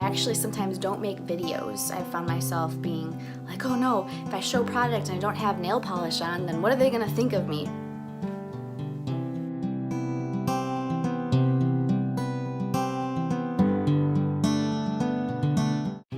I actually sometimes don't make videos. I found myself being like, oh no, if I show product and I don't have nail polish on, then what are they gonna think of me?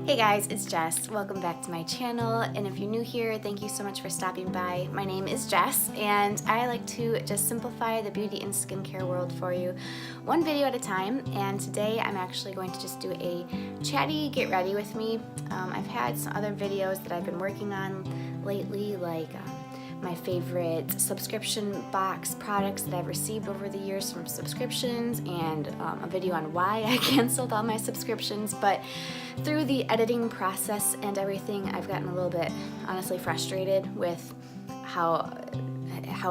Hey guys, it's Jess. Welcome back to my channel, and if you're new here, thank you so much for stopping by. My name is Jess, and I like to just simplify the beauty and skincare world for you one video at a time, and today I'm actually going to just do a chatty get ready with me. I've had some other videos that I've been working on lately, like my favorite subscription box products that I've received over the years from subscriptions, and a video on why I canceled all my subscriptions. But through the editing process and everything, I've gotten a little bit honestly frustrated with how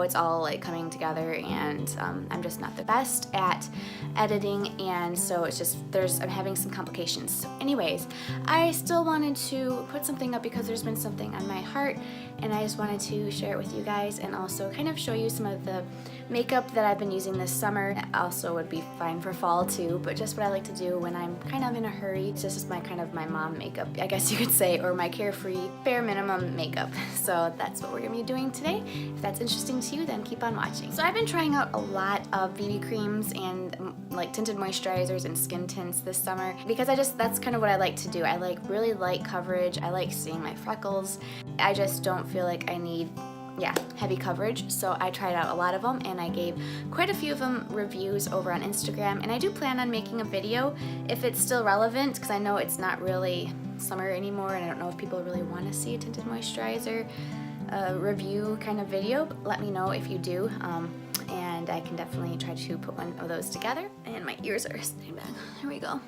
it's all like coming together, and I'm just not the best at editing, and so it's just I'm having some complications. So anyways, I still wanted to put something up because there's been something on my heart, and I just wanted to share it with you guys and also kind of show you some of the makeup that I've been using this summer. Also would be fine for fall too, but just what I like to do when I'm kind of in a hurry. This is my kind of my mom makeup, I guess you could say, or my carefree bare minimum makeup. So that's what we're gonna be doing today. If that's interesting to you, then keep on watching. So I've been trying out a lot of BB creams and like tinted moisturizers and skin tints this summer because that's kind of what I like to do. I like really light coverage. I like seeing my freckles. I just don't feel like I need heavy coverage, so I tried out a lot of them, and I gave quite a few of them reviews over on Instagram, and I do plan on making a video if it's still relevant, because I know it's not really summer anymore, and I don't know if people really want to see a tinted moisturizer review kind of video, but let me know if you do, and I can definitely try to put one of those together. And my ears are staying back. Here we go.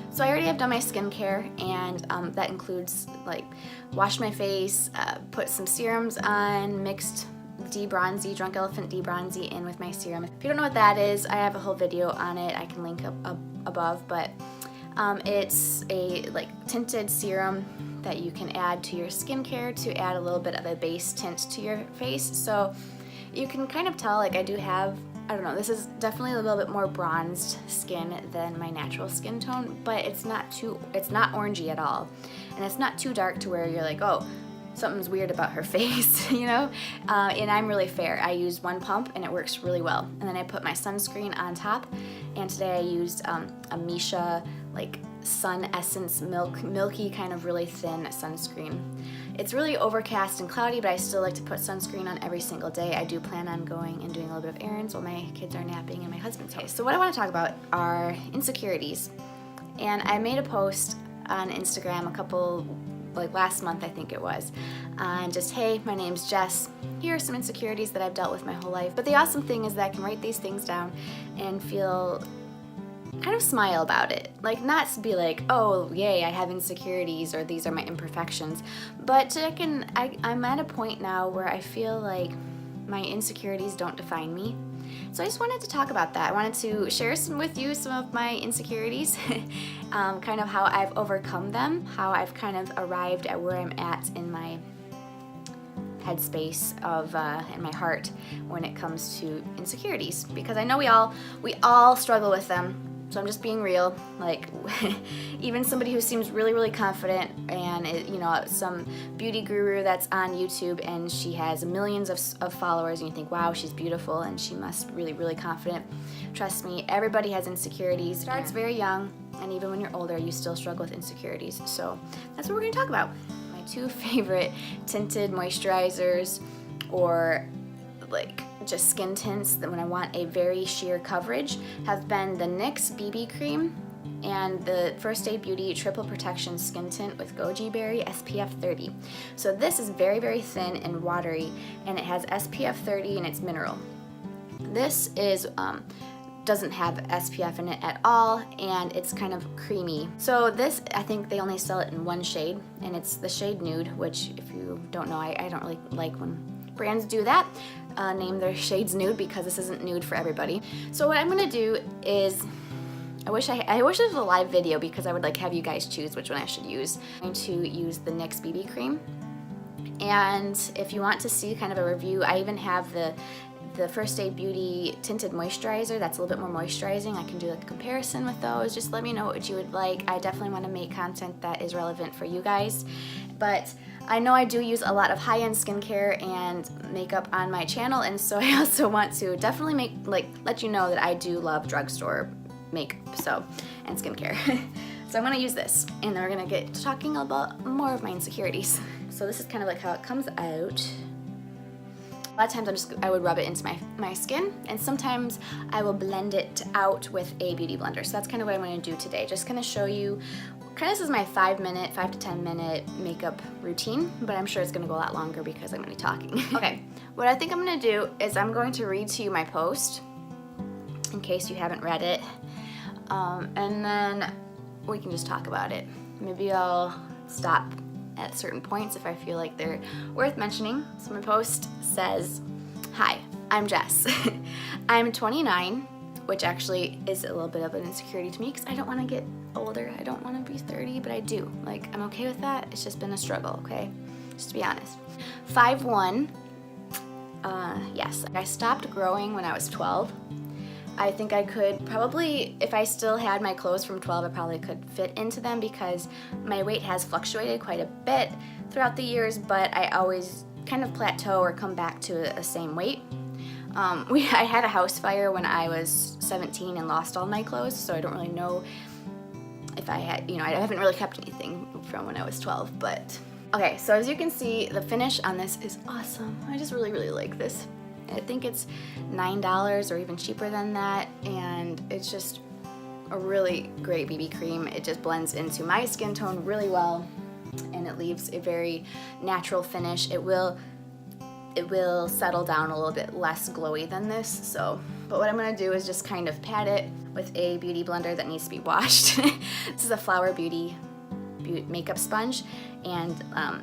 So I already have done my skincare, and that includes like wash my face, put some serums on, mixed D-Bronzi, Drunk Elephant D-Bronzi in with my serum. If you don't know what that is, I have a whole video on it. I can link up above, but it's a like tinted serum that you can add to your skincare to add a little bit of a base tint to your face. So you can kind of tell, like, I do have, I don't know, this is definitely a little bit more bronzed skin than my natural skin tone, but it's not orangey at all, and it's not too dark to where you're like, oh, something's weird about her face, you know? And I'm really fair. I used one pump and it works really well. And then I put my sunscreen on top, and today I used a Misha like Sun Essence milky kind of really thin sunscreen. It's really overcast and cloudy, but I still like to put sunscreen on every single day. I do plan on going and doing a little bit of errands while my kids are napping and my husband's home. So what I want to talk about are insecurities. And I made a post on Instagram a couple, like last month I think it was, and just, hey, my name's Jess. Here are some insecurities that I've dealt with my whole life. But the awesome thing is that I can write these things down and feel kind of smile about it. Like, not be like, oh yay, I have insecurities, or these are my imperfections, but I'm at a point now where I feel like my insecurities don't define me. So I just wanted to talk about that. I wanted to share with you some of my insecurities, kind of how I've overcome them, how I've kind of arrived at where I'm at in my headspace of in my heart when it comes to insecurities, because I know we all struggle with them. So I'm just being real. Like, even somebody who seems really confident, and you know, some beauty guru that's on YouTube and she has millions of followers, and you think, wow, she's beautiful and she must really confident. Trust me, everybody has insecurities. It starts very young, and even when you're older, you still struggle with insecurities. So that's what we're gonna talk about. My two favorite tinted moisturizers, or like just skin tints that when I want a very sheer coverage, have been the NYX BB cream and the First Aid Beauty Triple Protection Skin Tint with Goji Berry SPF 30. So this is very thin and watery, and it has SPF 30 and it's mineral. This is doesn't have SPF in it at all, and it's kind of creamy. So this, I think they only sell it in one shade, and it's the shade Nude, which if you don't know, I don't really like when brands do that. Name their shades nude, because this isn't nude for everybody. So what I'm gonna do is, I wish it was a live video, because I would like have you guys choose which one I should use. I'm going to use the NYX BB cream, and if you want to see kind of a review, I even have the the First Aid Beauty Tinted Moisturizer. That's a little bit more moisturizing. I can do like a comparison with those. Just let me know what you would like. I definitely want to make content that is relevant for you guys. But I know I do use a lot of high-end skincare and makeup on my channel, and so I also want to definitely let you know that I do love drugstore makeup and skincare. So I'm gonna use this, and then we're gonna get to talking about more of my insecurities. So this is kind of like how it comes out. A lot of times I would rub it into my skin, and sometimes I will blend it out with a beauty blender. So that's kind of what I'm gonna do today. Just gonna show you, this is my 5 to 10 minute makeup routine, but I'm sure it's gonna go a lot longer because I'm gonna be talking. Okay, what I think I'm gonna do is I'm going to read to you my post, in case you haven't read it, and then we can just talk about it. Maybe I'll stop at certain points if I feel like they're worth mentioning. So my post says, "Hi, I'm Jess. I'm 29, which actually is a little bit of an insecurity to me because I don't want to get older. I don't want to be 30, but I do. Like, I'm okay with that. It's just been a struggle, okay? Just to be honest. 5'1". Yes, I stopped growing when I was 12. I think I could probably, if I still had my clothes from 12, I probably could fit into them because my weight has fluctuated quite a bit throughout the years, but I always kind of plateau or come back to a same weight. I had a house fire when I was 17 and lost all my clothes, so I don't really know if I had, I haven't really kept anything from when I was 12, but. Okay, so as you can see, the finish on this is awesome. I just really, really like this. I think it's $9 or even cheaper than that, and it's just a really great BB cream. It just blends into my skin tone really well, and it leaves a very natural finish. It will settle down a little bit less glowy than this, but what I'm gonna do is just kind of pat it with a beauty blender that needs to be washed. This is a Flower Beauty makeup sponge, and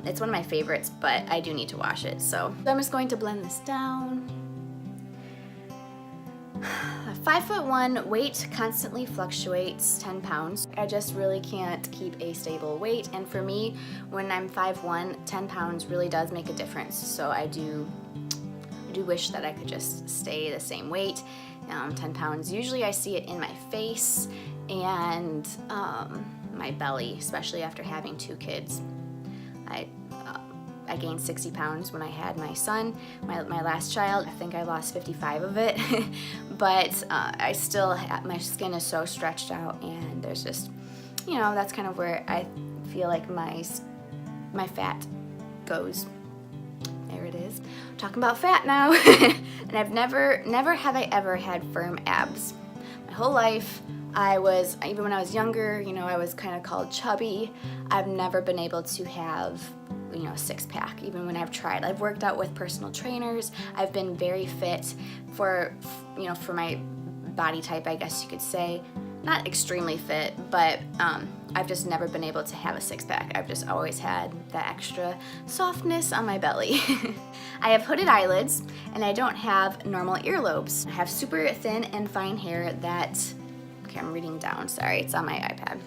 it's one of my favorites, but I do need to wash it. So I'm just going to blend this down. 5'1", weight constantly fluctuates 10 pounds. I just really can't keep a stable weight, and for me, when I'm 5'1", 10 pounds really does make a difference. So I do wish that I could just stay the same weight, 10 pounds. Usually I see it in my face and my belly, especially after having 2 kids. I gained 60 pounds when I had my son, my last child. I think I lost 55 of it, but I still my skin is so stretched out, and there's just, that's kind of where I feel like my fat goes. There it is. I'm talking about fat now. And I've never have I ever had firm abs. My whole life, even when I was younger, I was kind of called chubby. I've never been able to have, a six-pack, even when I've tried. I've worked out with personal trainers. I've been very fit for my body type, I guess you could say. Not extremely fit, but I've just never been able to have a six-pack. I've just always had that extra softness on my belly. I have hooded eyelids, and I don't have normal earlobes. I have super thin and fine hair that, okay, I'm reading down, sorry, it's on my iPad.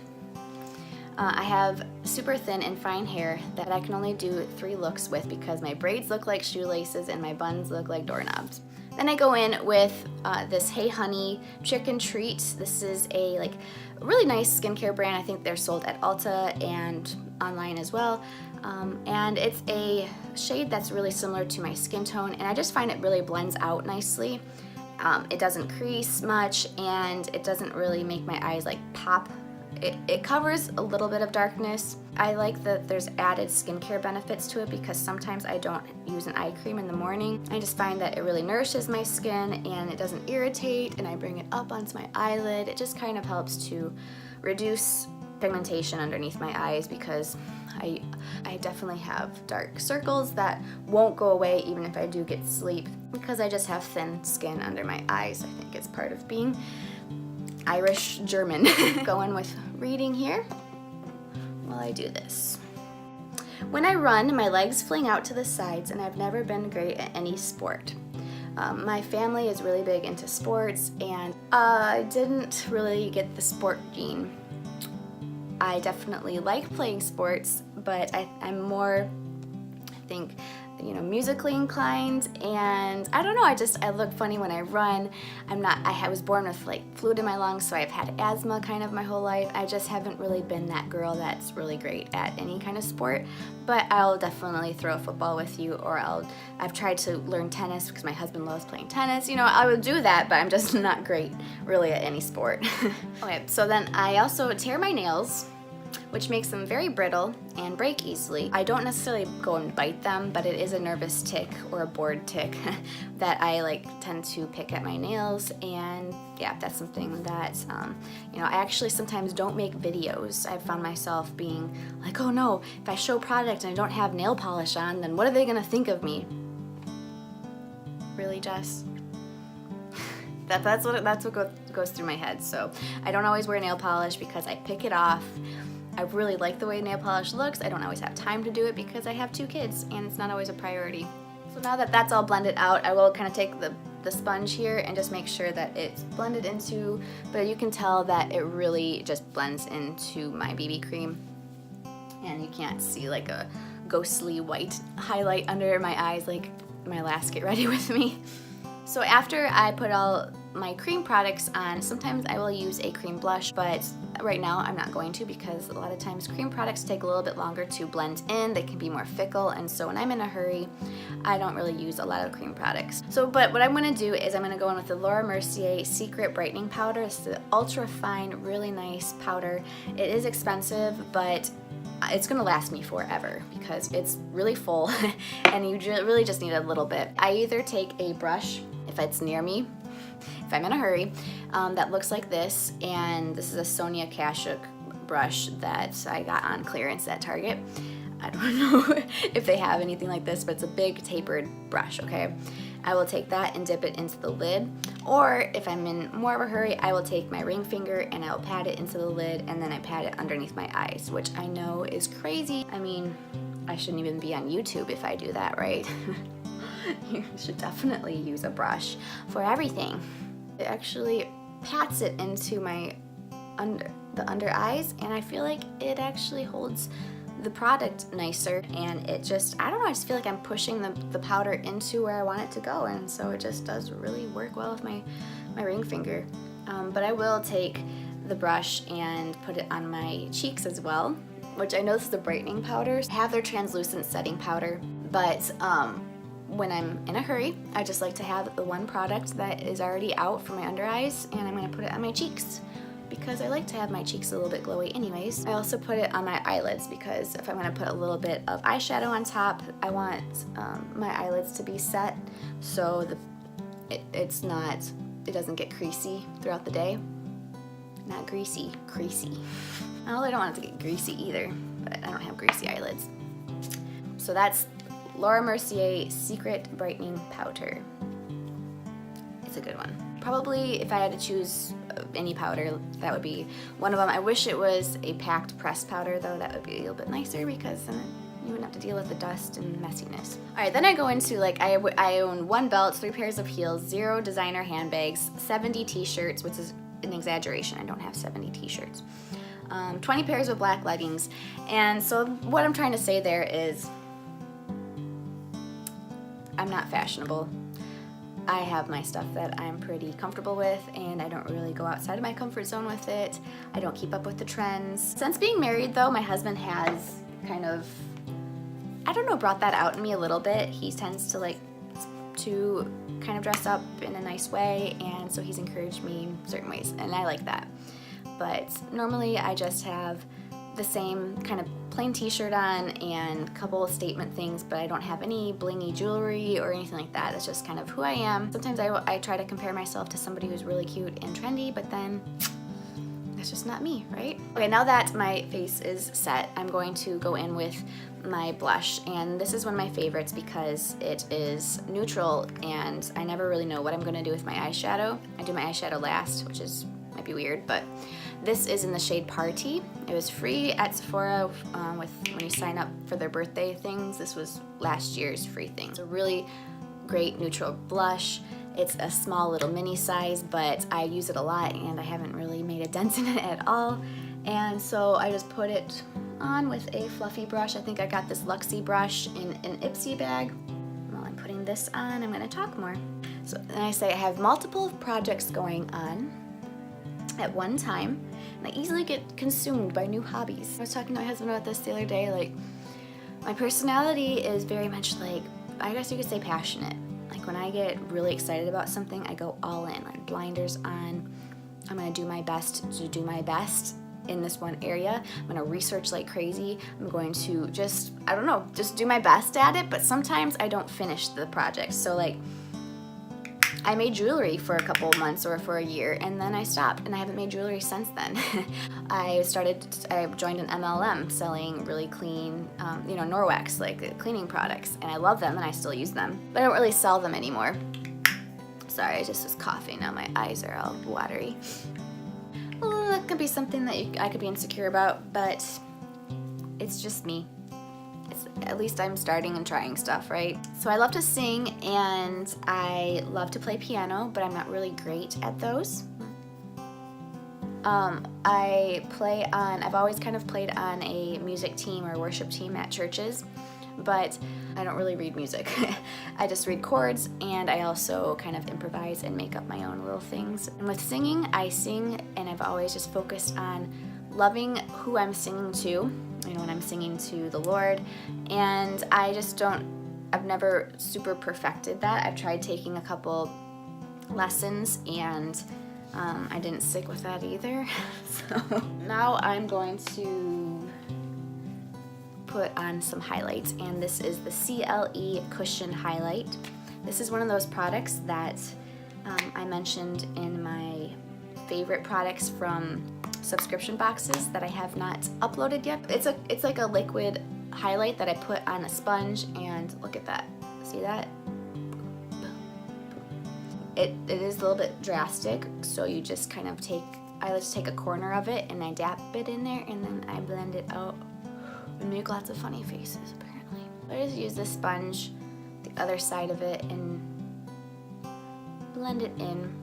I have super thin and fine hair that I can only do 3 looks with because my braids look like shoelaces and my buns look like doorknobs. Then I go in with this Hey Honey Chicken Treat. This is a really nice skincare brand. I think they're sold at Ulta and online as well. And it's a shade that's really similar to my skin tone, and I just find it really blends out nicely. It doesn't crease much, and it doesn't really make my eyes pop. It covers a little bit of darkness. I like that there's added skincare benefits to it because sometimes I don't use an eye cream in the morning. I just find that it really nourishes my skin, and it doesn't irritate, and I bring it up onto my eyelid. It just kind of helps to reduce pigmentation underneath my eyes because I definitely have dark circles that won't go away even if I do get sleep because I just have thin skin under my eyes. I think it's part of being Irish German. Going with reading here while I do this. When I run, my legs fling out to the sides, and I've never been great at any sport. My family is really big into sports, and I didn't really get the sport gene. I definitely like playing sports, but I'm more, I think, you know, musically inclined, and I don't know, I look funny when I run. I was born with like fluid in my lungs, so I've had asthma kind of my whole life. I just haven't really been that girl that's really great at any kind of sport, but I'll definitely throw a football with you, or I've tried to learn tennis because my husband loves playing tennis. You know, I would do that, but I'm just not great really at any sport. Okay, so then I also tear my nails, which makes them very brittle and break easily. I don't necessarily go and bite them, but it is a nervous tick or a bored tick that I tend to pick at my nails, and yeah, that's something that, you know, I actually sometimes don't make videos. I've found myself being like, oh no, if I show product and I don't have nail polish on, then what are they gonna think of me? Really, Jess? That's what goes through my head. So I don't always wear nail polish because I pick it off. I really like the way nail polish looks. I don't always have time to do it because I have 2 kids and it's not always a priority. So now that that's all blended out, I will kind of take the sponge here and just make sure that it's blended into, but you can tell that it really just blends into my BB cream. And you can't see like a ghostly white highlight under my eyes like my last Get Ready With Me. So after I put all my cream products on, sometimes I will use a cream blush, but right now I'm not going to because a lot of times cream products take a little bit longer to blend in. They can be more fickle, and so when I'm in a hurry, I don't really use a lot of cream products. But what I'm going to do is I'm going to go in with the Laura Mercier Secret Brightening Powder. It's the ultra fine, really nice powder. It is expensive, but it's gonna last me forever because it's really full and you really just need a little bit. I either take a brush, if it's near me, if I'm in a hurry, that looks like this, and this is a Sonia Kashuk brush that I got on clearance at Target. I don't know if they have anything like this, but it's a big tapered brush, okay? I will take that and dip it into the lid, or if I'm in more of a hurry, I will take my ring finger and I will pat it into the lid, and then I pat it underneath my eyes, which I know is crazy. I mean, I shouldn't even be on YouTube if I do that, right? You should definitely use a brush for everything. It actually pats it into my the under eyes, and I feel like it actually holds the product nicer, and it just, I don't know, I just feel like I'm pushing the powder into where I want it to go, and so it just does really work well with my ring finger. But I will take the brush and put it on my cheeks as well, which I know this is the brightening powders have their translucent setting powder, but when I'm in a hurry, I just like to have the one product that is already out for my under eyes, and I'm going to put it on my cheeks because I like to have my cheeks a little bit glowy anyways. I also put it on my eyelids because if I'm going to put a little bit of eyeshadow on top, I want my eyelids to be set so it doesn't get creasy throughout the day. Not greasy, creasy. Well, I don't want it to get greasy either, but I don't have greasy eyelids. So that's Laura Mercier Secret Brightening Powder. It's a good one. Probably if I had to choose any powder, that would be one of them. I wish it was a packed pressed powder though. That would be a little bit nicer because then you wouldn't have to deal with the dust and messiness. Alright, then I go into I own 1 belt, 3 pairs of heels, 0 designer handbags, 70 t-shirts, which is an exaggeration. I don't have 70 t-shirts. 20 pairs of black leggings. And so what I'm trying to say there is I'm not fashionable. I have my stuff that I'm pretty comfortable with, and I don't really go outside of my comfort zone with it. I don't keep up with the trends. Since being married though, my husband has kind of, I don't know, brought that out in me a little bit. He tends to like to kind of dress up in a nice way, and so he's encouraged me in certain ways, and I like that. But normally I just have the same kind of plain t-shirt on and a couple of statement things, but I don't have any blingy jewelry or anything like that. It's just kind of who I am. Sometimes I try to compare myself to somebody who's really cute and trendy, but then that's just not me, right? Okay, now that my face is set, I'm going to go in with my blush, and this is one of my favorites because it is neutral and I never really know what I'm gonna do with my eyeshadow. I do my eyeshadow last, which might be weird, but this is in the shade Party. It was free at Sephora when you sign up for their birthday things. This was last year's free thing. It's a really great neutral blush. It's a small little mini size, but I use it a lot and I haven't really made a dent in it at all. And so I just put it on with a fluffy brush. I think I got this Luxie brush in an Ipsy bag. While I'm putting this on, I'm gonna talk more. So then I say I have multiple projects going on at one time, and I easily get consumed by new hobbies. I was talking to my husband about this the other day, like, my personality is very much like, I guess you could say passionate. Like when I get really excited about something, I go all in, like blinders on. I'm gonna do my best to do my best in this one area. I'm gonna research like crazy. I'm going to just, I don't know, just do my best at it, but sometimes I don't finish the project. So like, I made jewelry for a couple months or for a year, and then I stopped, and I haven't made jewelry since then. I joined an MLM selling really clean, Norwex, like cleaning products, and I love them and I still use them, but I don't really sell them anymore. Sorry, I just was coughing, now my eyes are all watery. Well, that could be something that I could be insecure about, but it's just me. At least I'm starting and trying stuff, right? So I love to sing and I love to play piano, but I'm not really great at those. I've always kind of played on a music team or worship team at churches, but I don't really read music. I just read chords, and I also kind of improvise and make up my own little things. And with singing, I sing, and I've always just focused on loving who I'm singing to, when I'm singing to the Lord, and I've never super perfected that. I've tried taking a couple lessons, and I didn't stick with that either. So now I'm going to put on some highlights, and this is the CLE Cushion Highlight. This is one of those products that I mentioned in my favorite products from subscription boxes that I have not uploaded yet. It's like a liquid highlight that I put on a sponge, and look at that. See that? It is a little bit drastic, so you just kind of I just take a corner of it and I dab it in there, and then I blend it out and make lots of funny faces apparently. I just use this sponge, the other side of it, and blend it in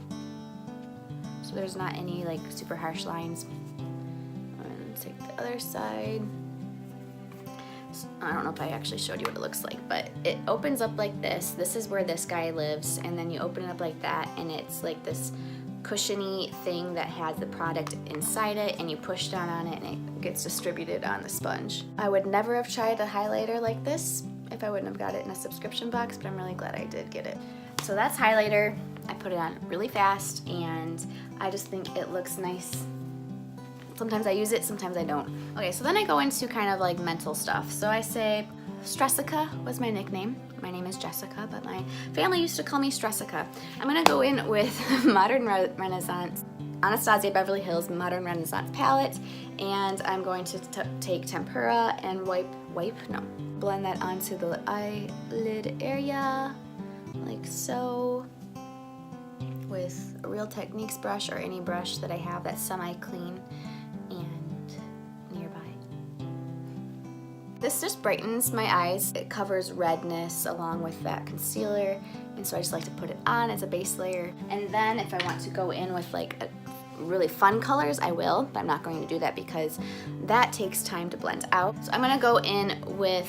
so there's not any like super harsh lines. And take the other side. I don't know if I actually showed you what it looks like, but it opens up like this. This is where this guy lives, and then you open it up like that, and it's like this cushiony thing that has the product inside it, and you push down on it and it gets distributed on the sponge. I would never have tried a highlighter like this if I wouldn't have got it in a subscription box, but I'm really glad I did get it. So that's highlighter. I put it on really fast, and I just think it looks nice. Sometimes I use it, sometimes I don't. Okay, so then I go into kind of like mental stuff. So I say, Stressica was my nickname. My name is Jessica, but my family used to call me Stressica. I'm gonna go in with Modern Renaissance, Anastasia Beverly Hills Modern Renaissance palette, and I'm going to take tempera and blend that onto the eyelid area, like so, with a Real Techniques brush or any brush that I have that's semi-clean and nearby. This just brightens my eyes. It covers redness along with that concealer, and so I just like to put it on as a base layer. And then if I want to go in with like really fun colors, I will, but I'm not going to do that because that takes time to blend out. So I'm gonna go in with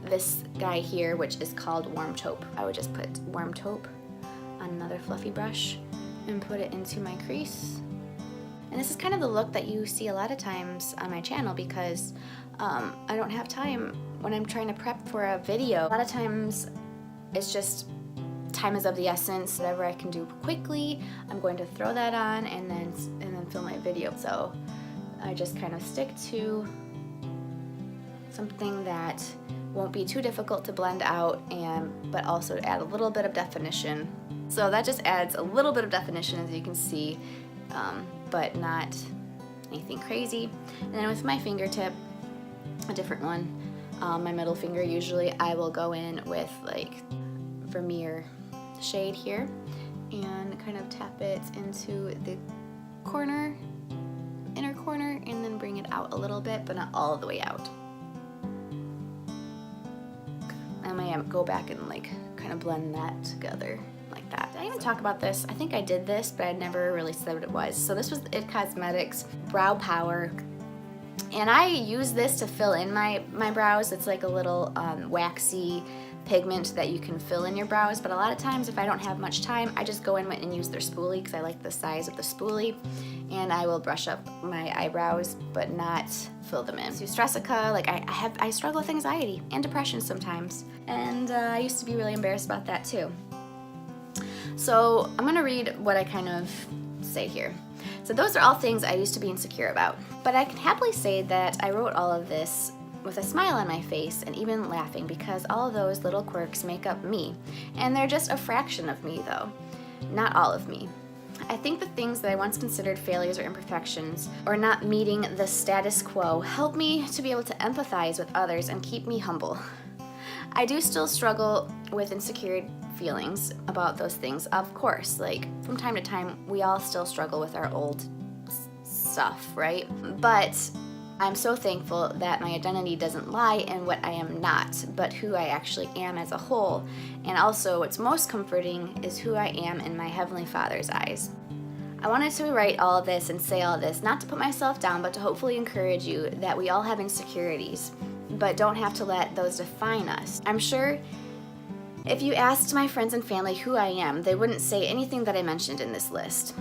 this guy here, which is called Warm Taupe. I would just put Warm Taupe on another fluffy brush and put it into my crease. And this is kind of the look that you see a lot of times on my channel because I don't have time when I'm trying to prep for a video. A lot of times it's just time is of the essence. Whatever I can do quickly, I'm going to throw that on and then film my video. So I just kind of stick to something that won't be too difficult to blend out, but also add a little bit of definition. So that just adds a little bit of definition, as you can see, but not anything crazy. And then with my fingertip, a different one, my middle finger usually, I will go in with like Vermeer shade here and kind of tap it into the corner, inner corner, and then bring it out a little bit, but not all the way out. I might go back and like kind of blend that together like that. Did I even talk about this? I think I did this, but I never really said what it was. So this was the ItCosmetics Brow Power And I use this to fill in my brows. It's like a little waxy pigment that you can fill in your brows, but a lot of times if I don't have much time, I just go in and use their spoolie because I like the size of the spoolie, and I will brush up my eyebrows but not fill them in. So Stressica, like I struggle with anxiety and depression sometimes, and I used to be really embarrassed about that too. So I'm gonna read what I kind of say here. So those are all things I used to be insecure about, but I can happily say that I wrote all of this with a smile on my face and even laughing, because all of those little quirks make up me, and they're just a fraction of me though, not all of me. I think the things that I once considered failures or imperfections, or not meeting the status quo, help me to be able to empathize with others and keep me humble. I do still struggle with insecure feelings about those things, of course. Like, from time to time, we all still struggle with our old stuff, right? But I'm so thankful that my identity doesn't lie in what I am not, but who I actually am as a whole. And also, what's most comforting is who I am in my Heavenly Father's eyes. I wanted to write all of this and say all of this, not to put myself down, but to hopefully encourage you that we all have insecurities, but don't have to let those define us. I'm sure if you asked my friends and family who I am, they wouldn't say anything that I mentioned in this list.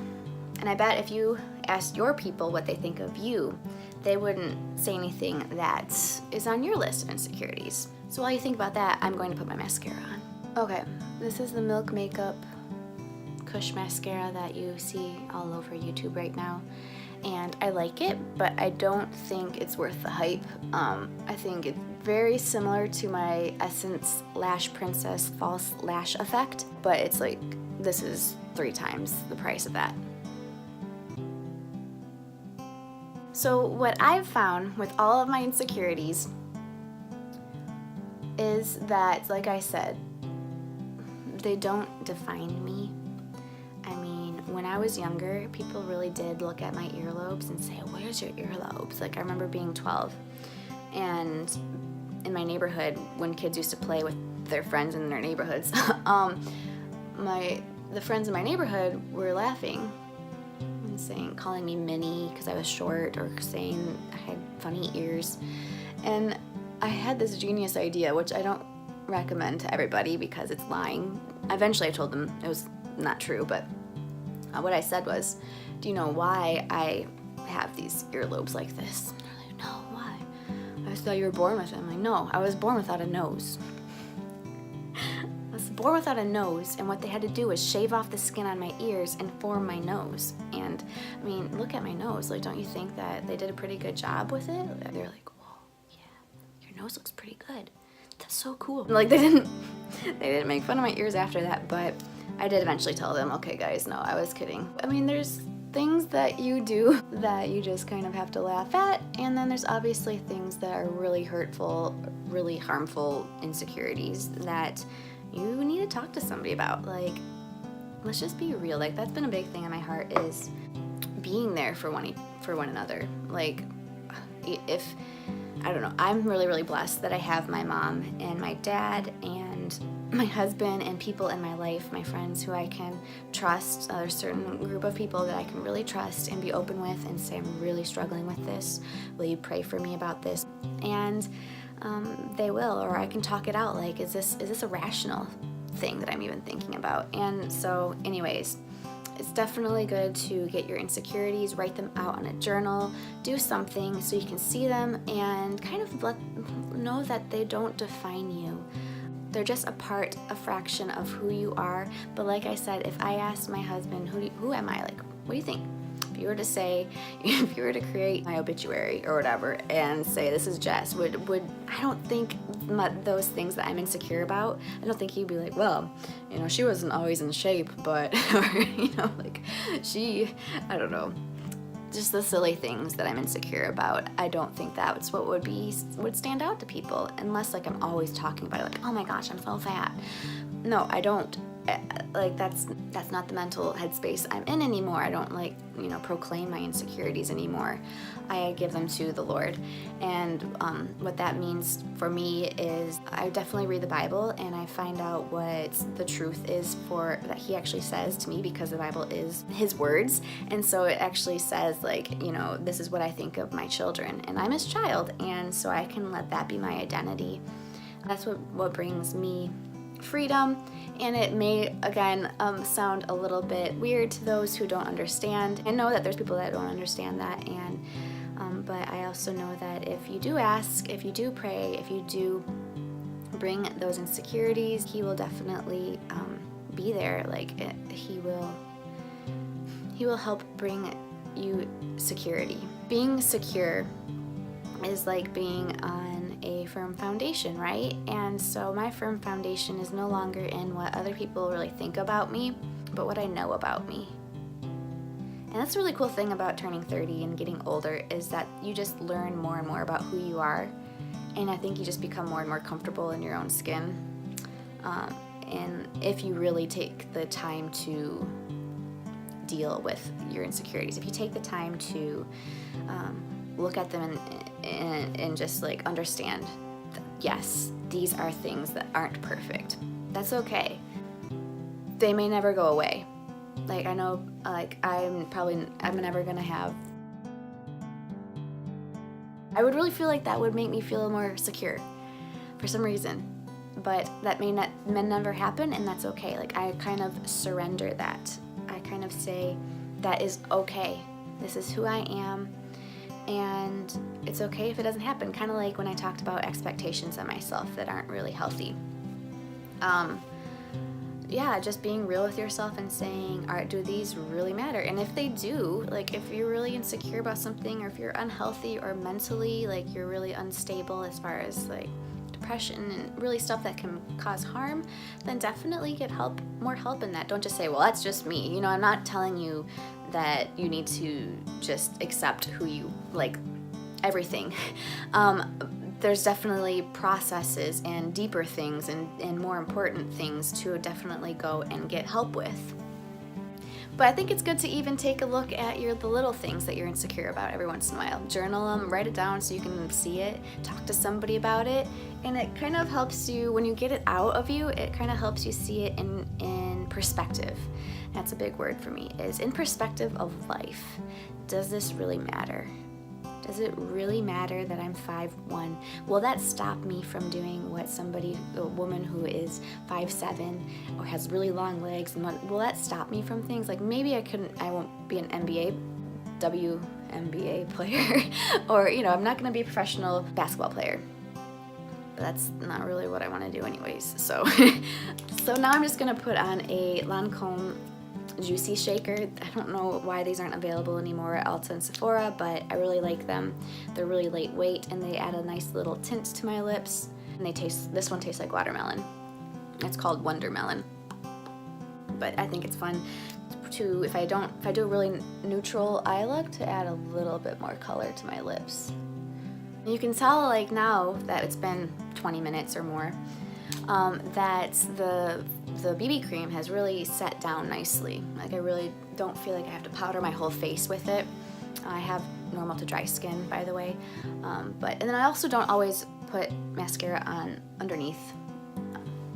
And I bet if you asked your people what they think of you, they wouldn't say anything that is on your list of insecurities. So while you think about that, I'm going to put my mascara on. Okay, this is the Milk Makeup Kush mascara that you see all over YouTube right now. And I like it, but I don't think it's worth the hype. I think it's very similar to my Essence Lash Princess False Lash Effect, but it's like, this is 3 times the price of that. So what I've found with all of my insecurities is that, like I said, they don't define me. I mean, when I was younger, people really did look at my earlobes and say, "Where's your earlobes?" Like, I remember being 12, and in my neighborhood, when kids used to play with their friends in their neighborhoods, the friends in my neighborhood were laughing and saying, calling me Minnie because I was short, or saying I had funny ears. And I had this genius idea, which I don't recommend to everybody because it's lying. Eventually I told them it was not true, but what I said was, "Do you know why I have these earlobes like this?" And they're like, "No, why?" "I thought you were born with them." I'm like, "No, I was born without a nose." I was born without a nose, and what they had to do was shave off the skin on my ears and form my nose. And I mean, look at my nose. Like, don't you think that they did a pretty good job with it? They're like, "Whoa, yeah, your nose looks pretty good. That's so cool." Like, they didn't make fun of my ears after that, but I did eventually tell them, "Okay guys, no, I was kidding." I mean, there's things that you do that you just kind of have to laugh at, and then there's obviously things that are really hurtful, really harmful insecurities that you need to talk to somebody about. Like, let's just be real. Like, that's been a big thing in my heart, is being there for one another. Like, if, I don't know, I'm really, really blessed that I have my mom and my dad and my husband and people in my life, my friends who I can trust. There's a certain group of people that I can really trust and be open with and say, "I'm really struggling with this. Will you pray for me about this?" And they will, or I can talk it out. Like, is this a rational thing that I'm even thinking about? And so anyways, it's definitely good to get your insecurities, write them out on a journal, do something so you can see them and kind of know that they don't define you. They're just a fraction of who you are. But like I said, if I asked my husband, who am I? Like, what do you think? If you were to create my obituary or whatever and say, "This is Jess," I don't think those things that I'm insecure about, I don't think he'd be like, "Well, you know, she wasn't always in shape, but," or, you know, like, I don't know, just the silly things that I'm insecure about. I don't think that's what would stand out to people, unless, like, I'm always talking about, like, "Oh my gosh, I'm so fat." No, I don't like that's not the mental headspace I'm in anymore. I don't like, you know, proclaim my insecurities anymore. I give them to the Lord. And what that means for me is I definitely read the Bible and I find out what the truth is for that he actually says to me, because the Bible is his words. And so it actually says, like, you know, this is what I think of my children, and I'm his child, and so I can let that be my identity. That's what brings me freedom. And it may, again, sound a little bit weird to those who don't understand. I know that there's people that don't understand that, and but I also know that if you do ask, if you do pray, if you do bring those insecurities, he will definitely be there. Like, he will help bring you security. Being secure is like being on a firm foundation, right? And so my firm foundation is no longer in what other people really think about me, but what I know about me. And that's a really cool thing about turning 30 and getting older, is that you just learn more and more about who you are. And I think you just become more and more comfortable in your own skin. And if you really take the time to deal with your insecurities, if you take the time to look at them and just like understand that, yes, these are things that aren't perfect. That's okay. They may never go away. Like, I know, like, I'm never gonna have, I would really feel like that would make me feel more secure for some reason, but that may never happen, and that's okay. Like, I kind of surrender that. I kind of say, that is okay. This is who I am, and it's okay if it doesn't happen. Kind of like when I talked about expectations on myself that aren't really healthy. Yeah, just being real with yourself and saying, all right, do these really matter? And if they do, like, if you're really insecure about something, or if you're unhealthy or mentally, like, you're really unstable as far as like depression and really stuff that can cause harm, then definitely get help, more help in that. Don't just say, well, that's just me. You know, I'm not telling you that you need to just accept who you, like, everything. There's definitely processes and deeper things and more important things to definitely go and get help with. But I think it's good to even take a look at the little things that you're insecure about every once in a while. Journal them, write it down so you can see it, talk to somebody about it, and it kind of helps you, when you get it out of you, it kind of helps you see it in perspective. That's a big word for me, is in perspective of life. Does this really matter? Does it really matter that I'm 5'1"? Will that stop me from doing what a woman who is 5'7" or has really long legs, will that stop me from things? Like, maybe I won't be an WNBA player, or, you know, I'm not gonna be a professional basketball player. But that's not really what I wanna do anyways, so. So now I'm just gonna put on a Lancome Juicy Shaker. I don't know why these aren't available anymore at Ulta and Sephora, but I really like them. They're really lightweight and they add a nice little tint to my lips. And this one tastes like watermelon. It's called Wondermelon. But I think it's fun to, if I do a really neutral eye look, to add a little bit more color to my lips. And you can tell, like, now that it's been 20 minutes or more, that the BB cream has really set down nicely. Like, I really don't feel like I have to powder my whole face with it. I have normal to dry skin, by the way. And then I also don't always put mascara on underneath,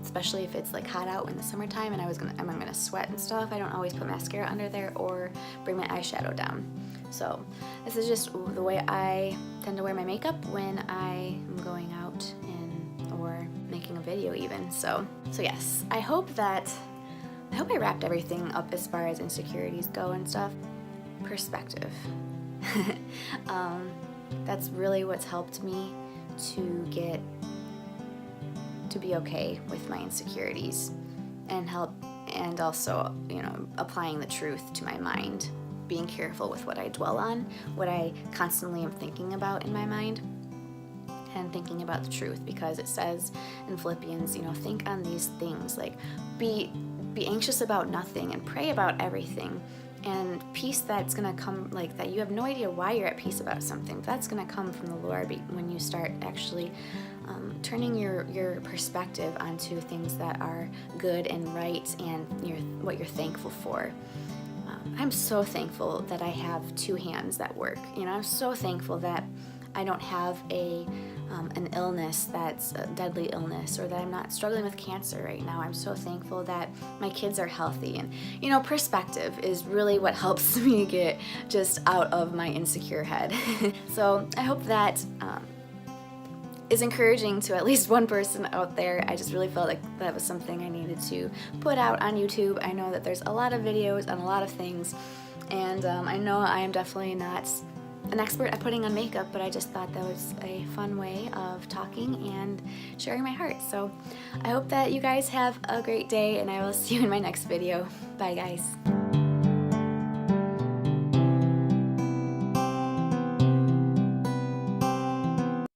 especially if it's like hot out in the summertime and I'm gonna sweat and stuff. I don't always put mascara under there or bring my eyeshadow down. So this is just the way I tend to wear my makeup when I am going out or making a video even. So yes, I hope I wrapped everything up as far as insecurities go and stuff. Perspective. That's really what's helped me to be okay with my insecurities and also, you know, applying the truth to my mind, being careful with what I dwell on, what I constantly am thinking about in my mind, and thinking about the truth, because it says in Philippians, you know, think on these things, like be anxious about nothing and pray about everything. And peace that's gonna come, like, that you have no idea why you're at peace about something, that's gonna come from the Lord when you start actually turning your perspective onto things that are good and right and what you're thankful for. I'm so thankful that I have two hands that work. You know, I'm so thankful that I don't have an illness that's a deadly illness, or that I'm not struggling with cancer right now. I'm so thankful that my kids are healthy. And you know, perspective is really what helps me get just out of my insecure head. So I hope that is encouraging to at least one person out there. I just really felt like that was something I needed to put out on YouTube. I know that there's a lot of videos on a lot of things, and I know I am definitely not an expert at putting on makeup, but I just thought that was a fun way of talking and sharing my heart. So I hope that you guys have a great day, and I will see you in my next video. Bye guys.